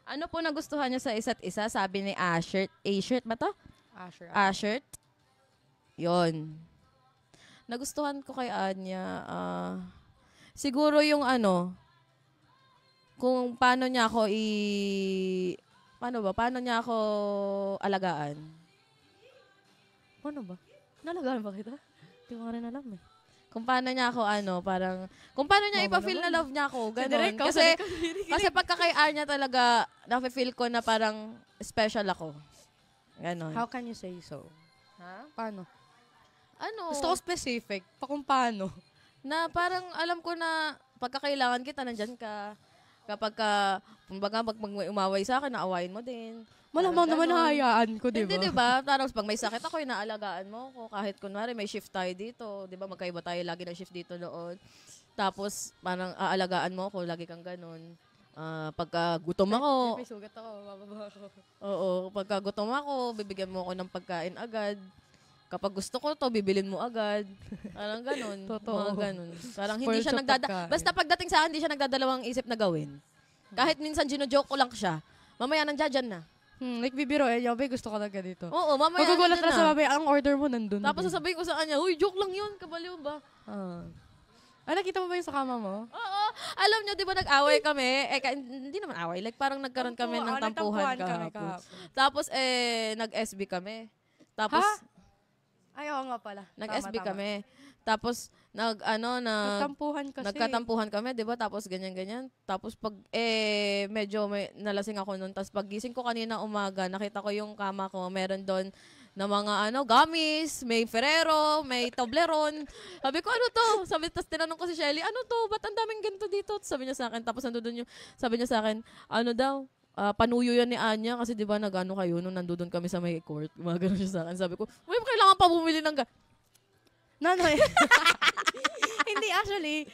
Ano po nagustuhan niyo sa isa't isa? Sabi ni Ashert. A-shirt ba to? Asher. Ashert? Yon. Nagustuhan ko kay Anya, siguro yung ano, kung paano niya ako paano niya ako alagaan. Paano ba? Nalagaan ba kita? Hindi ko nga rin alam eh. Kung paano niya ako kung paano niya ipa-feel na love niya ako, gano'n. Kasi pagka kay Anya talaga, nafe-feel ko na parang special ako. Gano'n. How can you say so? Ha? Paano? Ano? Gusto ko specific. Kung paano. Na parang alam ko na pagkakailangan kita, nandyan ka. Kapag kumbaga, pag may umaway sa akin, naawayin mo din. Malamang naman nahayaan ko, di ba? Hindi, di ba? Parang pag may sakit ako, inaalagaan mo ko. Kahit kunwari, may shift tayo dito. Di ba? Magkaiba tayo lagi ng shift dito noon. Tapos, parang aalagaan mo ko. Lagi kang ganun. Pagka gutom ako. May sugat ako, bababa ako. Oo. Pagka gutom ako, bibigyan mo ako ng pagkain agad. Kapag gusto ko to, bibilin mo agad. Parang ganun. Totoo. Mga ganun. Parang hindi siya pagkain. Basta pagdating sa akin, hindi siya nagdadalawang isip na gawin. Kahit minsan gino-joke ko lang siya. Mamaya nandiyan na. Like bibiro yabe, gusto ko talaga dito. Oo, mamaya Magugulat nandiyan na sa babe, ang order mo nandun. Tapos sasabihin ko sa kanya, uy, joke lang yun, kabaliw ba? Nakita mo ba yung sa kama mo? Oo. Alam niyo, di ba nag-away kami? Hindi naman away. Like, parang nagkaroon kami ng tampuhan kahapon. Tapos, nag-SB kami. Tapos, Ay, oo nga pala. nag-SB kami. Tapos, nagkatampuhan kami, di ba? Tapos, ganyan-ganyan. Tapos, medyo nalasing ako nun. Tapos, pag gising ko kanina umaga, nakita ko yung kama ko. Meron doon na mga gummies, may Ferrero, may Toblerone. Sabi ko, ano to? Tapos tinanong ko si Shelly, ano to? Ba't ang daming ganito dito? Sabi niya sa akin. Tapos, sabi niya sa akin, ano daw? Panuyo yan ni Anya kasi di ba nagano kayo nung nandoon kami sa may court. Gumagano siya sa akin. Sabi ko, may kailangan pa bumili ng Nanay. Hindi, actually.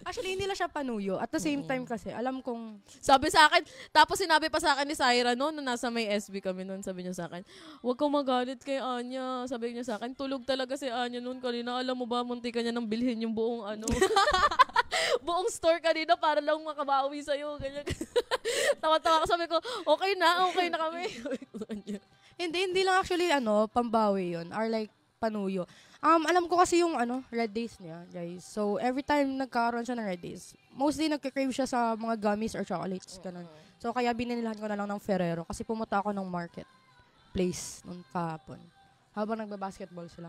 Actually, hindi lang siya panuyo. At the same time kasi, alam kong... Sabi sa akin, tapos sinabi pa sa akin ni Syra nung nasa may SB kami noon, sabi niya sa akin, huwag kang magalit kay Anya. Sabi niya sa akin, tulog talaga si Anya noon kanina. Alam mo ba, munti ka niya nang bilhin yung buong buong store kanina para lang makabawi sa'yo. Ganyan. Tawa-tawa ko, sabi ko, okay na kami. Hindi lang actually, pambawi yun. Or like, panuyo. Alam ko kasi yung, red days niya, guys. So, every time nagkaroon siya ng red days, mostly nagka-crave siya sa mga gummies or chocolates, ganun. So, kaya bininilahan ko na lang ng Ferrero kasi pumunta ako ng market place nung kahapon. Habang nagbabasketball sila.